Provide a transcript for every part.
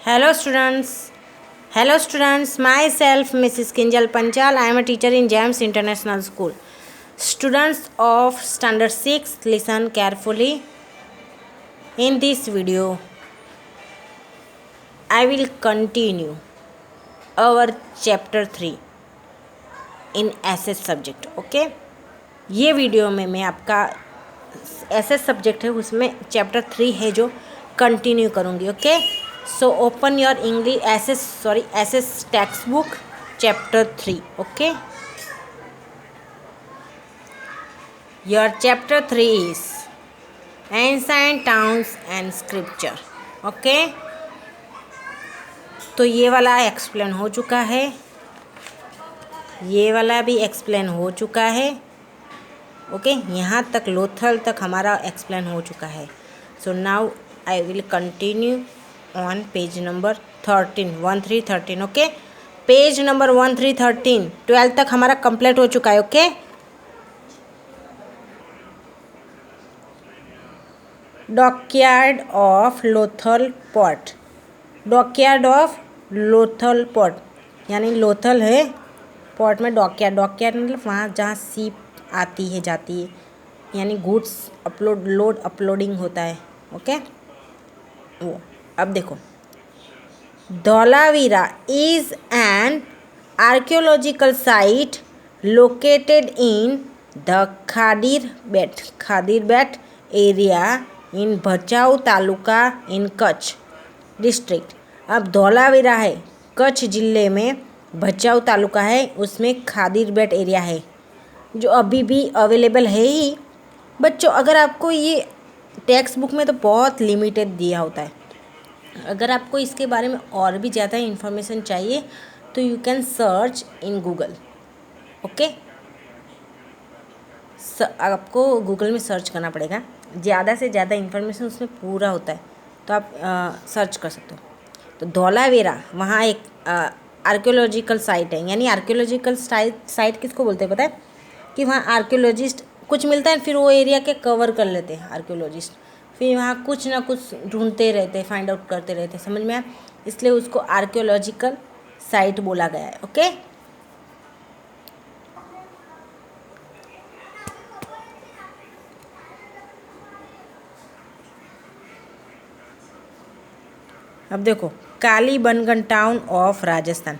Hello students. Hello students. Myself Mrs. Kinjal Panchal. I am a teacher in James International School. Students of Standard 6, listen carefully. In this video, I will continue our chapter 3 in SS subject. Okay? ये video में मैं आपका SS subject है उसमें chapter 3 है जो continue करूँगी. Okay, so open your English SS text book chapter 3. Okay, your chapter 3 is ancient towns and scripture. Okay, तो ये वाला एक्सप्लेन हो चुका है, ये वाला भी एक्सप्लेन हो चुका है. ओके, यहाँ तक लोथल तक हमारा एक्सप्लेन हो चुका है. So now I will continue on page number 13. Okay, page number 13 12 तक हमारा कंप्लीट हो चुका है. Okay, dockyard of Lothal pot. Dockyard of Lothal pot यानी लोथल है, पॉट में डॉकयार्ड. डॉकयार्ड मतलब वहाँ जहाँ सीप आती है जाती है, यानी गुड्स अपलोडिंग होता है. ओके, वो अब देखो, Dholavira is an archaeological site located in the Khadir Bet area in Bhachau taluka in Kutch district. अब धौलावीरा है कच्छ जिले में, भचाऊ तालुका है, उसमें खादीर बेट एरिया है जो अभी भी अवेलेबल है ही. बच्चों, अगर आपको ये टेक्स्ट बुक में तो बहुत लिमिटेड दिया होता है, अगर आपको इसके बारे में और भी ज़्यादा इन्फॉर्मेशन चाहिए तो you can search in Google. Okay, आपको गूगल में सर्च करना पड़ेगा, ज़्यादा से ज़्यादा इन्फॉर्मेशन उसमें पूरा होता है, तो आप सर्च कर सकते हो. तो धौलावीरा वहाँ एक आर्कियोलॉजिकल साइट है, यानी आर्कियोलॉजिकल साइट किसको बोलते हैं पता है? कि वहाँ आर्कियोलॉजिस्ट कुछ मिलता है, फिर वो एरिया के कवर कर लेते हैं आर्कियोलॉजिस्ट, फिर वहाँ कुछ ना कुछ ढूंढते रहते, फाइंड आउट करते रहते, समझ में आया? इसलिए उसको आर्कियोलॉजिकल साइट बोला गया है. ओके, अब देखो, Kalibangan town of Rajasthan.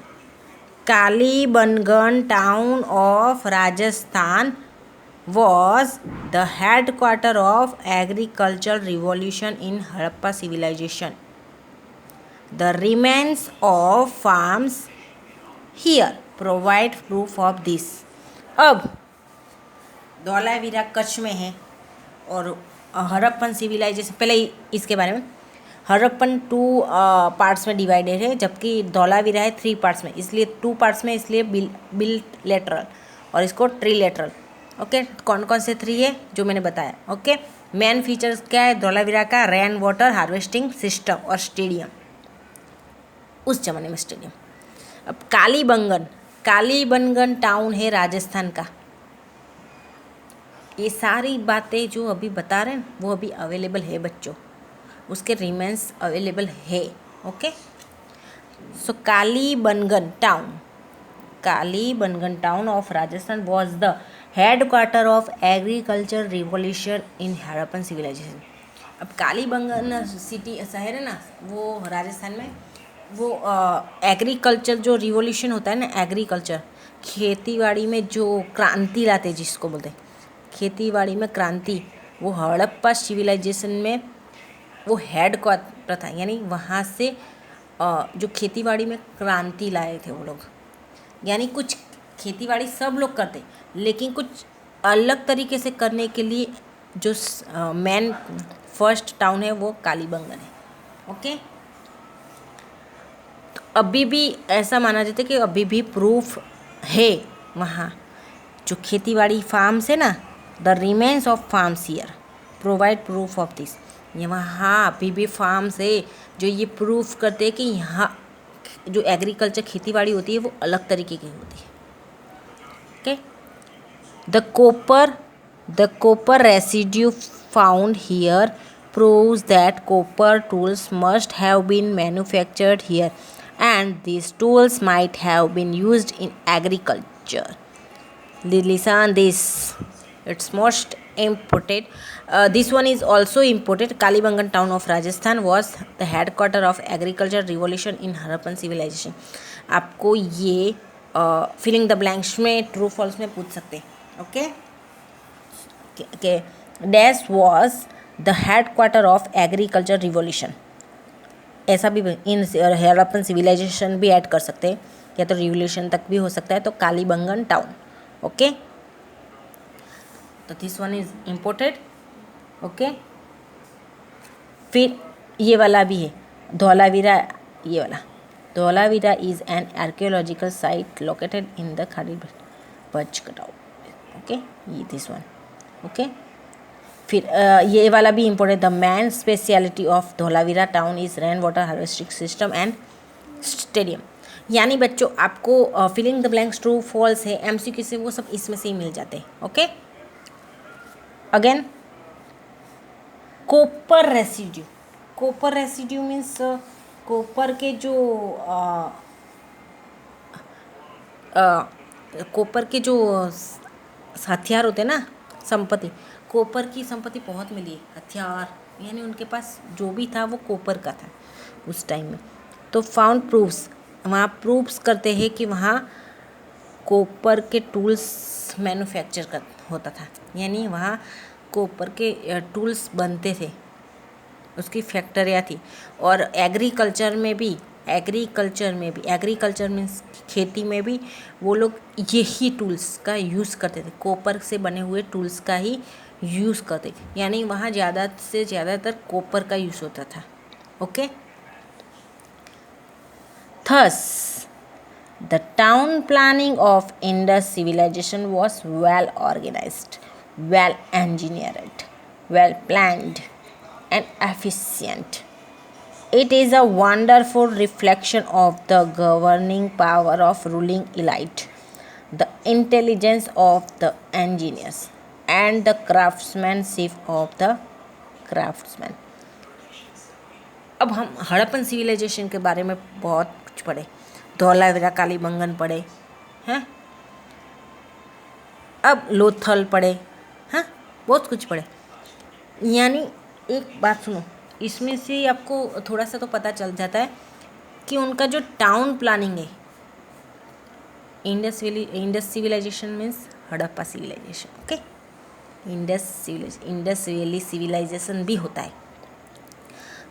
Kalibangan town of Rajasthan was the headquarter of agricultural revolution in Harappa civilization. The remains of farms here provide proof of this. अब धौलावीरा कच्छ में है और हड़प्पन सिविलाइजेशन, पहले इसके बारे में, हड़प्पन 2 पार्ट्स में डिवाइडेड है, जबकि धौलावीरा है 3 पार्ट्स में, इसलिए 2 पार्ट्स में, इसलिए बिलैटरल और इसको ट्रीलैटरल. ओके, कौन कौन से 3 है जो मैंने बताया. ओके, मेन फीचर्स क्या है धौलावीरा का? रेन वाटर हार्वेस्टिंग सिस्टम और स्टेडियम, उस जमाने में स्टेडियम. अब कालीबंगन टाउन है राजस्थान का. ये सारी बातें जो अभी बता रहे हैं वो अभी अवेलेबल है बच्चों, उसके रिमेन्स अवेलेबल है. Okay, so Kalibangan town of Rajasthan was the headquarter of agriculture revolution in Harappan civilization. अब कालीबंगन सिटी शहर है ना, वो राजस्थान में, वो एग्रीकल्चर जो रिवॉल्यूशन होता है ना, एग्रीकल्चर खेतीबाड़ी में जो क्रांति लाते, जिसको बोलते हैं खेतीबाड़ी में क्रांति, वो हड़प्पा सिविलाइजेशन में वो हेडक्वार्टर था, यानी वहाँ से जो खेतीबाड़ी में क्रांति लाए थे वो लोग. यानी कुछ खेतीबाड़ी सब लोग करते, लेकिन कुछ अलग तरीके से करने के लिए जो मेन फर्स्ट टाउन है वो कालीबंगन है. ओके, तो अभी भी ऐसा माना जाता है कि अभी भी प्रूफ है वहाँ जो खेतीबाड़ी फार्म्स है ना, the remains of farms here provide proof of this. ये वहाँ अभी भी फार्म्स है जो ये प्रूफ करते हैं कि यहाँ जो एग्रीकल्चर खेतीबाड़ी होती है वो अलग तरीके की होती है. Okay, the copper residue found here proves that copper tools must have been manufactured here and these tools might have been used in agriculture. Listen this, it's most imported. This one is also imported. Kalibangan town of Rajasthan was the headquarter of agriculture revolution in Harappan civilization. आपको ये filling the blanks में true false में पूछ सकते हैं. Okay के dash was the headquarter of agriculture revolution. ऐसा भी इन हड़प्पन सिविलाइजेशन भी ऐड कर सकते हैं या तो रिवोल्यूशन तक भी हो सकता है. तो कालीबंगन टाउन. ओके तो this one is imported. Okay फिर ये वाला भी है धौलावीरा. ये वाला Dholavira is an archaeological site located in the Khadir बचकटाऊ. ओके ये दिस वन. ओके फिर ये वाला भी important. The main speciality of Dholavira town is rain water harvesting system and stadium. यानी बच्चों आपको filling the blanks true false है एमसीक्यू से वो सब इसमें से ही मिल जाते हैं. Okay again copper residue. Copper residue means copper के जो कॉपर के जो हथियार होते हैं ना, संपत्ति, कॉपर की संपत्ति बहुत मिली है. हथियार यानी उनके पास जो भी था वो कॉपर का था उस टाइम में. तो फाउंड प्रूफ्स, वहाँ प्रूफ्स करते हैं कि वहाँ कॉपर के टूल्स मैन्युफैक्चर कर होता था. यानी वहाँ कॉपर के टूल्स बनते थे, उसकी फैक्ट्रियाँ थी. और एग्रीकल्चर मीन्स खेती में भी वो लोग यही टूल्स का यूज़ करते थे. कॉपर से बने हुए टूल्स का ही यूज़ करते थे. यानी वहाँ ज़्यादा से ज़्यादातर कॉपर का यूज़ होता था. Okay thus the town planning of Indus civilization was well organized, well engineered, well planned and efficient. It is a wonderful reflection of the governing power of ruling elite, the intelligence of the engineers, and the craftsmanship of the craftsmen. अब हम Harappan civilisation के बारे में बहुत कुछ पढ़े, धौलावीरा कालीबंगन पढ़े हैं, अब लोथल पढ़े हैं, बहुत कुछ पढ़े. यानी एक बात सुनो, इसमें से आपको थोड़ा सा तो पता चल जाता है कि उनका जो टाउन प्लानिंग है, Indus civilization means Harappa civilization. Okay Indus valley civilization भी होता है.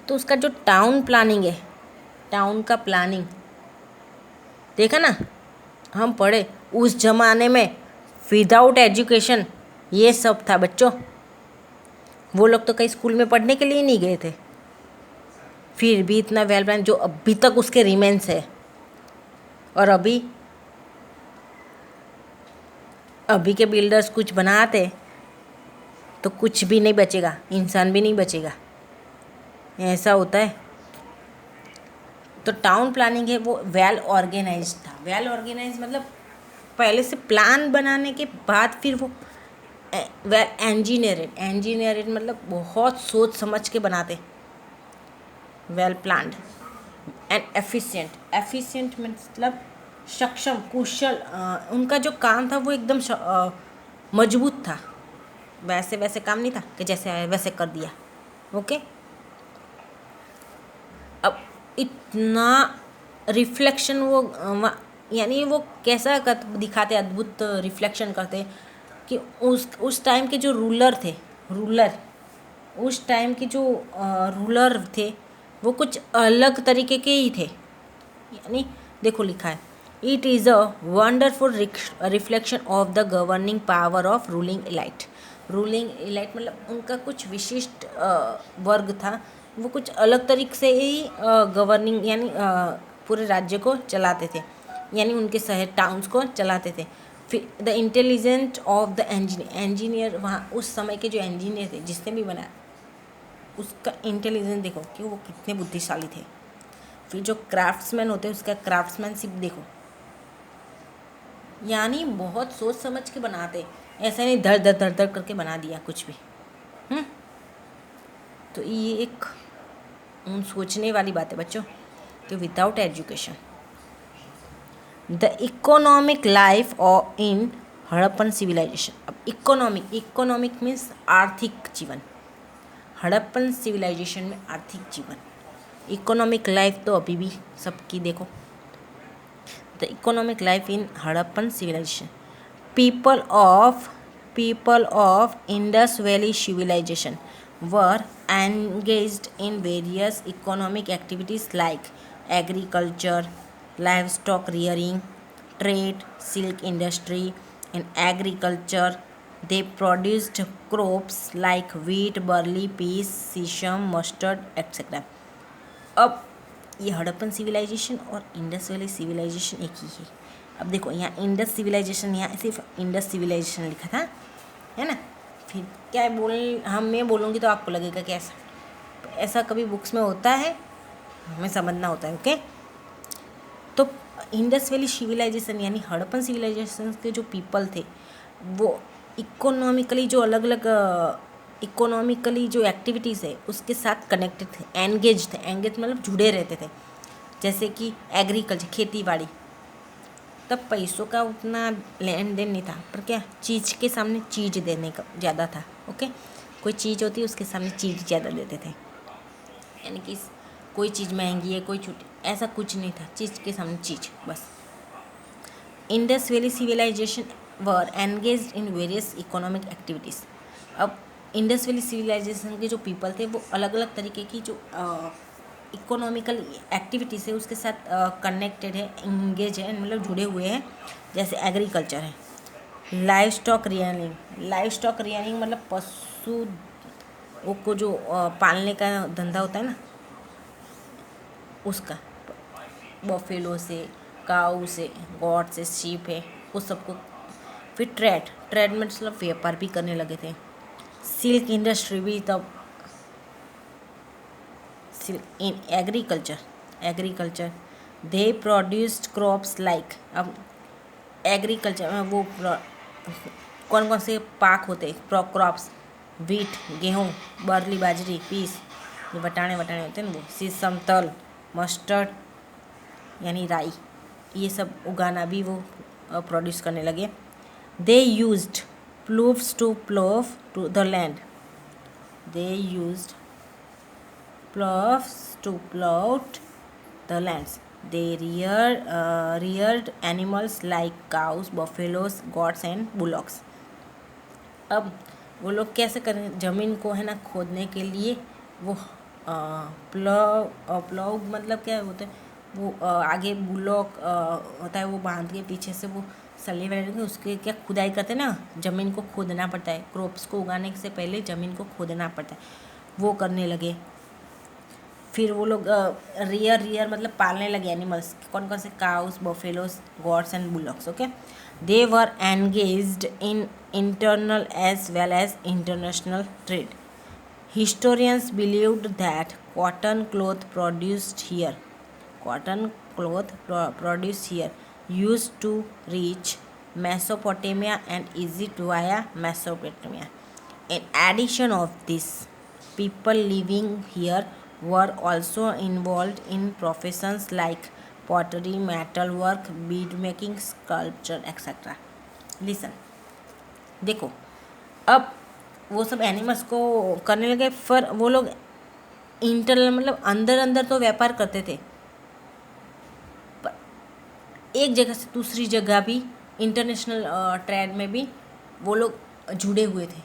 तो उसका जो टाउन प्लानिंग है, टाउन का प्लानिंग देखा ना, हम पढ़े उस जमाने में विदाउट एजुकेशन ये सब था बच्चों. वो लोग तो कहीं स्कूल में पढ़ने के लिए नहीं गए थे, फिर भी इतना वेल प्लान जो अभी तक उसके रिमेन्स है. और अभी के बिल्डर्स कुछ बनाते तो कुछ भी नहीं बचेगा, इंसान भी नहीं बचेगा, ऐसा होता है. तो टाउन प्लानिंग है वो वेल ऑर्गेनाइज्ड था. वेल ऑर्गेनाइज मतलब पहले से प्लान बनाने के बाद फिर वो वेल इंजीनियरिंग मतलब बहुत सोच समझ के बनाते. वेल प्लान्ड एंड एफिशिएंट मतलब सक्षम, कुशल. उनका जो काम था वो एकदम मजबूत था. वैसे काम नहीं था कि जैसे आया वैसे कर दिया. ओके अब इतना रिफ्लेक्शन वो यानी वो कैसा दिखाते, अद्भुत रिफ्लेक्शन करते कि उस टाइम के जो रूलर थे वो कुछ अलग तरीके के ही थे. यानी देखो लिखा है, it is a wonderful reflection of the governing power of ruling elite. Ruling elite मतलब उनका कुछ विशिष्ट वर्ग था, वो कुछ अलग तरीके से ही गवर्निंग यानी पूरे राज्य को चलाते थे, यानी उनके शहर टाउन्स को चलाते थे. फिर the intelligent of the engineer, वहाँ उस समय के जो इंजीनियर थे जिसने भी बनाया उसका इंटेलिजेंस देखो कि वो कितने बुद्धिशाली थे. फिर जो क्राफ्ट्समैन होते हैं उसका क्राफ्ट्समैनशिप देखो, यानी बहुत सोच समझ के बनाते, ऐसा नहीं धड़ धड़ करके बना दिया कुछ भी. तो ये एक सोचने वाली बात है बच्चों कि without education the economic life और इन हड़प्पन सिविलाइजेशन। अब इकोनॉमिक मीन्स आर्थिक जीवन, हड़प्पन सिविलाइजेशन में आर्थिक जीवन। इकोनॉमिक लाइफ तो अभी भी सबकी देखो, the economic life in Harappan civilization. people of Indus Valley civilization were engaged in various economic activities like agriculture, livestock rearing, trade, silk industry. In agriculture, they produced crops like wheat, barley, peas, sesame, mustard, etc. अब ये Harappan civilisation और Indus valley civilisation एक ही है। अब देखो यहाँ Indus civilisation, यहाँ सिर्फ इंडस सिविलाइजेशन लिखा था, है ना। फिर क्या मैं बोलूँगी तो आपको लगेगा कि ऐसा कभी बुक्स में होता है, हमें समझना होता है। ओके, तो इंडस वैली सिविलाइजेशन यानी हड़प्पन सिविलाइजेशन के जो पीपल थे वो इकोनॉमिकली जो अलग अलग इकोनॉमिकली जो एक्टिविटीज़ है उसके साथ कनेक्टेड थे, एंगेज मतलब जुड़े रहते थे। जैसे कि एग्रीकल्चर, खेती बाड़ी, तब पैसों का उतना लेन देन नहीं था, पर क्या चीज़ के सामने चीज़ देने का ज़्यादा था। ओके, कोई चीज़ होती है उसके सामने चीज़ ज़्यादा देते थे, यानी कि कोई चीज़ महंगी है कोई छोटी, ऐसा कुछ नहीं था, चीज़ के सामने चीज़ बस। Indus valley civilisation were engaged in various economic activities. अब इंडस वैली सिविलाइजेशन के जो पीपल थे वो अलग अलग तरीके की जो इकोनॉमिकल एक्टिविटीज़ है उसके साथ कनेक्टेड है, इंगेज है, मतलब जुड़े हुए हैं। जैसे एग्रीकल्चर है, लाइव स्टॉक रियरिंग मतलब पशु को जो पालने का धंधा होता है ना, उसका बफेलो से, काऊ से, गॉड से, शीप है, उस सबको। फिर ट्रेड में मतलब व्यापार भी करने लगे थे। सिल्क इंडस्ट्री भी तब। In agriculture they produced crops like. अब एग्रीकल्चर में वो कौन कौन से पाक होते क्रॉप्स, वीट गेहूँ, बरली बाजरी, पीस, ये वटाने होते हैं ना वो, सीसम, तल, मस्टर्ड यानी राई, ये सब उगाना भी वो प्रोड्यूस करने लगे। They used plows to plow to the land. They used plows to plow the lands. They reared animals like cows, buffaloes, goats and bullocks. अब वो लोग कैसे करें, ज़मीन को है ना खोदने के लिए वो प्लाउ मतलब क्या होता है वो आगे बुलॉक होता है, वो बांध के पीछे से वो सल्ले वगैरह उसके क्या खुदाई करते हैं ना, ज़मीन को खोदना पड़ता है, क्रॉप्स को उगाने से पहले ज़मीन को खोदना पड़ता है, वो करने लगे। फिर वो लोग रियर मतलब पालने लगे एनिमल्स, कौन कौन से, cows, buffaloes, goats and bullocks. Okay, they were engaged in internal as well as international trade. Historians believed that cotton cloth produced here used to reach Mesopotamia and Egypt via Mesopotamia. In addition of this, people living here were also involved in professions like pottery, metalwork, bead making, sculpture, etc. Listen, देखो अब वो सब animals को करने लगे, फिर वो लोग इंटरनल मतलब अंदर तो व्यापार करते थे, एक जगह से दूसरी जगह भी इंटरनेशनल ट्रेड में भी वो लोग जुड़े हुए थे,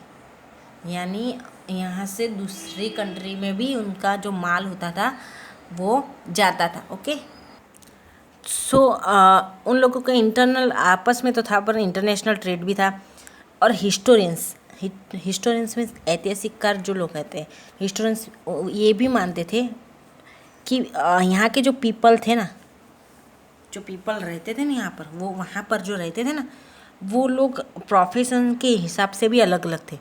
यानी यहाँ से दूसरी कंट्री में भी उनका जो माल होता था वो जाता था। ओके, सो उन लोगों का इंटरनल आपस में तो था पर इंटरनेशनल ट्रेड भी था। और हिस्टोरियंस में ऐतिहासिककार जो लोग कहते हैं, हिस्टोरियंस ये भी मानते थे कि यहाँ के जो पीपल थे ना, जो पीपल रहते थे ना यहाँ पर, वो वहाँ पर जो रहते थे ना, वो लोग प्रोफेशन के हिसाब से भी अलग अलग थे।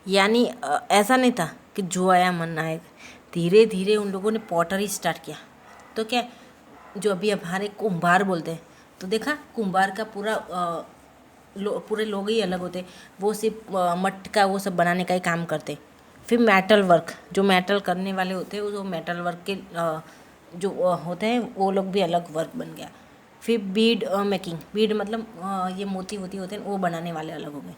यानी ऐसा नहीं था कि जो आया मन आए, धीरे धीरे उन लोगों ने पॉटरी स्टार्ट किया। तो क्या जो अभी हमारे कुम्हार बोलते हैं, तो देखा कुम्हार का पूरे लोग ही अलग होते, वो सिर्फ मटका वो सब बनाने का ही काम करते, फिर मेटल वर्क, जो मेटल करने वाले होते हैं वो मेटल वर्क के जो होते हैं वो लोग भी अलग वर्क बन गया। फिर बीड मेकिंग, बीड मतलब ये मोती वोती होते हैं वो बनाने वाले अलग हो गए।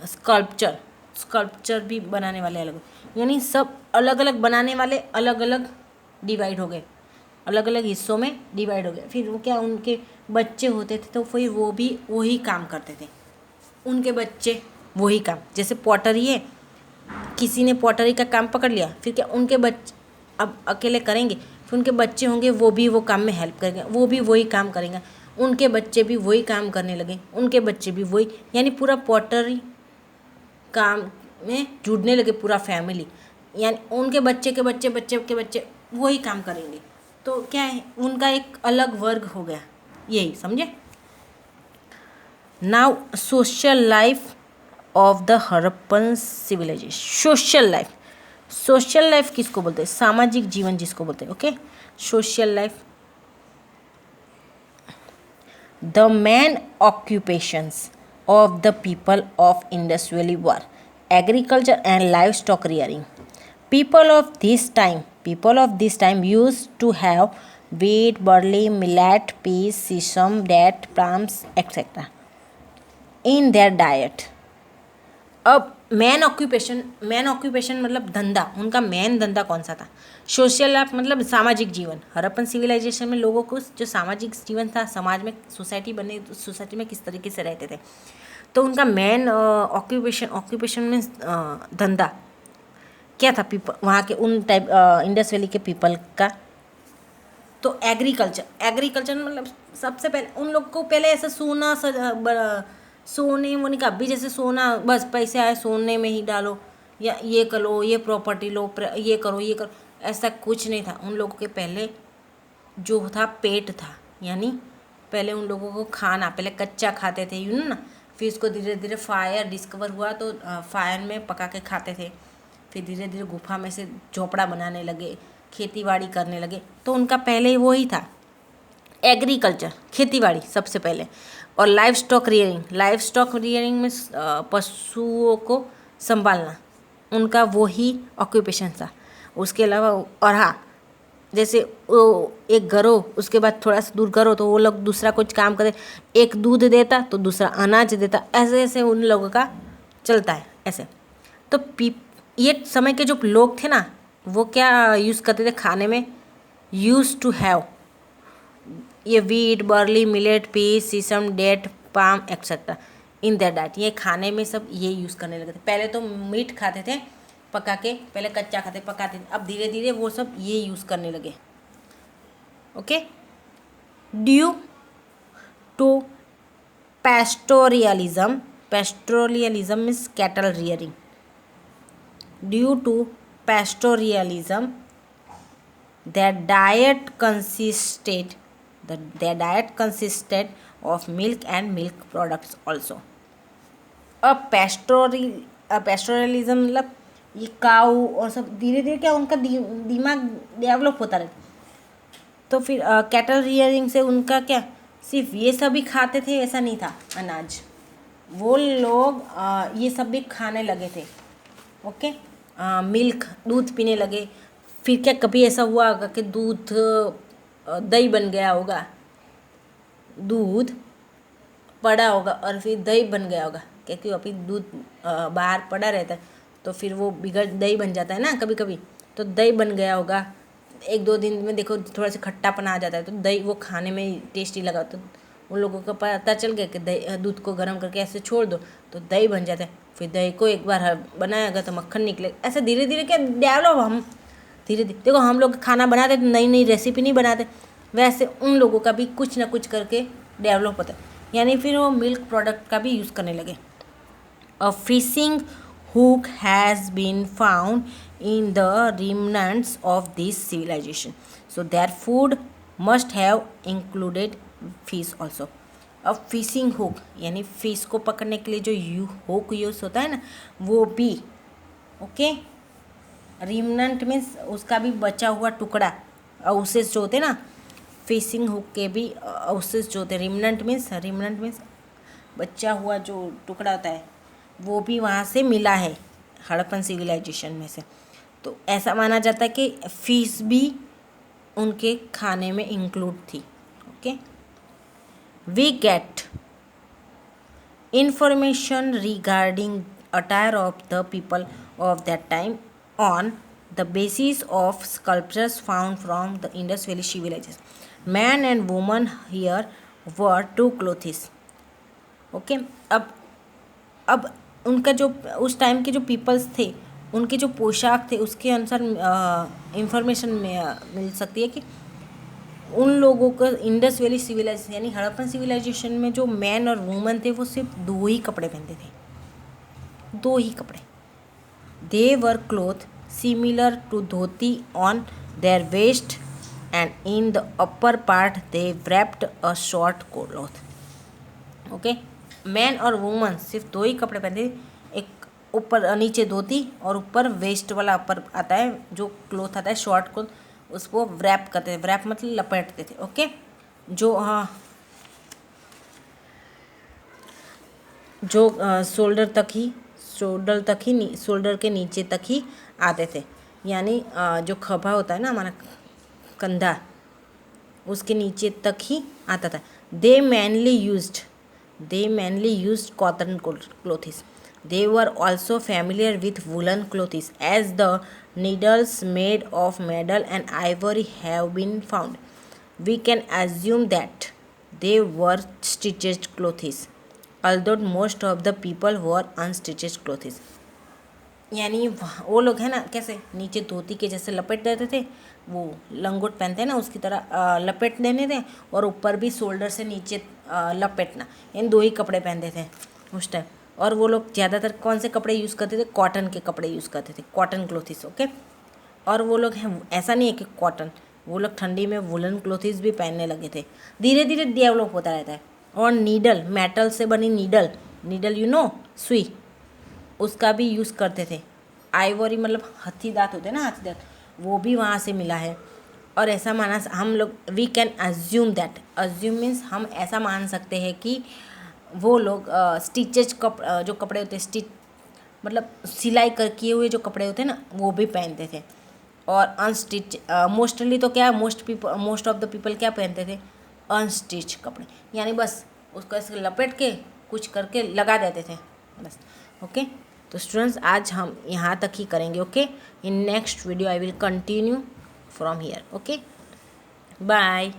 स्कल्पचर, स्कल्पचर भी बनाने वाले अलग हो गए, यानी सब अलग अलग बनाने वाले अलग अलग डिवाइड हो गए, अलग अलग हिस्सों में डिवाइड हो गए। फिर वो क्या, उनके बच्चे होते थे तो फिर वो भी वही काम करते थे, उनके बच्चे वही काम, जैसे पॉटरी है, किसी ने पॉटरी का काम पकड़ लिया, फिर क्या उनके बच्चे अब अकेले करेंगे, फिर उनके बच्चे होंगे वो भी वो काम में हेल्प करेंगे, वो भी वही काम करेंगे, उनके बच्चे भी वही काम करने लगे, उनके बच्चे भी वही, यानी पूरा पॉटरी काम में जुड़ने लगे पूरा फैमिली, यानी उनके बच्चे के बच्चे बच्चे के बच्चे वही काम करेंगे। तो क्या है, उनका एक अलग वर्ग हो गया, यही समझे। Now social life of the Harappan civilisation. Social life, social life किसको बोलते हैं, सामाजिक जीवन जिसको बोलते हैं। Okay, social life, the main occupations of the people of Indus valley were agriculture and livestock rearing. People of this time used to have wheat, barley, millet, peas, sesame, date, plums, etc. in their diet. अब man occupation मतलब धंधा, उनका main धंधा कौन सा था। Social life मतलब सामाजिक जीवन, हड़प्पन सिविलाइजेशन में लोगों को जो सामाजिक जीवन था, समाज में सोसाइटी में किस तरीके से रहते थे, तो उनका मेन ऑक्यूपेशन में धंधा क्या था, पीपल वहाँ के उन टाइप इंडस वैली के पीपल का। तो एग्रीकल्चर मतलब सबसे पहले उन लोग को पहले ऐसा सोने वोने का, अभी जैसे सोना बस पैसे आए सोने में ही डालो, या ये करो, ये प्रॉपर्टी लो, ये करो, ऐसा कुछ नहीं था। उन लोगों के पहले जो था पेट था, यानी पहले उन लोगों को खाना, पहले कच्चा खाते थे ना, फिर इसको धीरे धीरे फायर डिस्कवर हुआ तो फायर में पका के खाते थे, फिर धीरे धीरे गुफा में से झोपड़ा बनाने लगे, खेती बाड़ी करने लगे। तो उनका पहले वो ही था एग्रीकल्चर, खेती बाड़ी सबसे पहले। और लाइव स्टॉक रियरिंग में पशुओं को संभालना, उनका वो ही ऑक्यूपेशन था। उसके अलावा और हाँ, जैसे वो एक घर हो, उसके बाद थोड़ा सा दूर घर हो तो वो लोग दूसरा कुछ काम करे, एक दूध देता तो दूसरा अनाज देता, ऐसे ऐसे उन लोगों का चलता है ऐसे। तो ये समय के जो लोग थे ना, वो क्या यूज़ करते थे खाने में, यूज टू हैव ये wheat, barley, millet, peas, sesame, date, palm etcetera in that diet. ये खाने में सब ये यूज़ करने लगे थे। पहले तो मीट खाते थे पका के, पहले कच्चा खाते पकाते थे, अब धीरे धीरे वो सब ये यूज़ करने लगे। Okay, due to pastoralism means cattle rearing. Due to pastoralism, their diet consisted of milk and milk products also. अब pastoralism मतलब ये काऊ और सब धीरे धीरे क्या उनका दिमाग डेवलप होता रहता। तो फिर कैटल रियरिंग से उनका क्या, सिर्फ ये सब ही खाते थे ऐसा नहीं था, अनाज वो लोग ये सब भी खाने लगे थे। ओके, मिल्क, दूध पीने लगे। फिर क्या कभी ऐसा हुआ होगा कि दूध दही बन गया होगा, दूध पड़ा होगा और फिर दही बन गया होगा, क्योंकि अभी दूध बाहर पड़ा रहता है तो फिर वो बिगड़ दही बन जाता है ना कभी कभी, तो दही बन गया होगा। एक दो दिन में देखो थोड़ा सा खट्टापन आ जाता है, तो दही वो खाने में टेस्टी लगा, तो उन लोगों को पता चल गया कि दही, दूध को गर्म करके ऐसे छोड़ दो तो दही बन जाता है। फिर दही को एक बार बनाया गया तो मक्खन निकले। ऐसे धीरे धीरे क्या डेवलप, हम धीरे धीरे देखो हम लोग खाना बनाते तो नई नई रेसिपी नहीं बनाते, वैसे उन लोगों का भी कुछ ना कुछ करके डेवलप होता है, यानी फिर वो मिल्क प्रोडक्ट का भी यूज़ करने लगे। A fishing hook has been found in the remnants of this civilization, so their food must have included fish also. अब फिशिंग हुक यानी फिश को पकड़ने के लिए जो हुक यूज़ होता है ना, वो भी ओके। रिमनेंट मीन्स उसका भी बचा हुआ टुकड़ा, अवशेष जो होते ना, फिशिंग हुक के भी अवशेष जो होते, रिमनेंट मीन्स बचा हुआ जो टुकड़ा होता है वो भी वहाँ से मिला है हड़प्पन सिविलाइजेशन में से। तो ऐसा माना जाता है कि फिश भी उनके खाने में इंक्लूड थी। Okay, we get information regarding attire of the people of that time on the basis of sculptures found from the Indus Valley civilization. Man and woman here were two clothes. Okay, अब उनका जो उस time के जो peoples थे उनके जो पोशाक थे उसके अनुसार इंफॉर्मेशन मिल सकती है कि उन लोगों का इंडस वैली सिविलाइजेशन यानी हड़प्पन सिविलाइजेशन में जो मैन और वुमन थे वो सिर्फ 2 ही कपड़े पहनते थे, 2 ही कपड़े। They wore cloth similar to dhoti on their waist and in the upper part they wrapped a short cloth. Okay, man और वुमन सिर्फ 2 ही कपड़े पहनते थे, एक ऊपर नीचे धोती और ऊपर वेस्ट वाला अपर आता है जो क्लोथ आता है शॉर्ट क्लोथ, उसको व्रैप करते थे। व्रैप मतलब लपेटते थे। ओके, जो शोल्डर के नीचे तक ही आते थे, यानी जो खभा होता है ना हमारा कंधा उसके नीचे तक ही आता था। दे mainly used cotton clothes. They were also familiar with woolen clothes as the needles made of metal and ivory have been found. We can assume that they were stitched clothes, although most of the people wore unstitched clothes. यानी वो लोग है ना कैसे नीचे धोती के जैसे लपेट देते थे, वो लंगोट पहनते हैं ना उसकी तरह लपेट देने थे, और ऊपर भी शोल्डर से नीचे लपेटना, इन 2 ही कपड़े पहनते थे उस टाइम। और वो लोग ज़्यादातर कौन से कपड़े यूज़ करते थे? कॉटन के कपड़े यूज़ करते थे, कॉटन क्लोथिस। ओके, और वो लोग हैं ऐसा नहीं है कि कॉटन, वो लोग ठंडी में वुलन क्लोथिस भी पहनने लगे थे। धीरे धीरे डेवलप होता रहता है। और नीडल, मेटल से बनी नीडल सुई, उसका भी यूज़ करते थे। आइवरी मतलब हाथी दाँत होते हैं ना, हाथी दाँत, वो भी वहाँ से मिला है। और ऐसा माना हम लोग we can assume that, assume means हम ऐसा मान सकते हैं कि वो लोग स्टिचेज जो कपड़े होते हैं, स्टिच मतलब सिलाई कर किए हुए जो कपड़े होते हैं ना वो भी पहनते थे। और अनस्टिच मोस्टली तो क्या मोस्ट ऑफ द पीपल क्या पहनते थे? अनस्टिच कपड़े, यानी बस उसको ऐसे लपेट के कुछ करके लगा देते थे बस। ओके, तो स्टूडेंट्स आज हम यहाँ तक ही करेंगे। Okay, in next video I will continue from here. Okay, bye.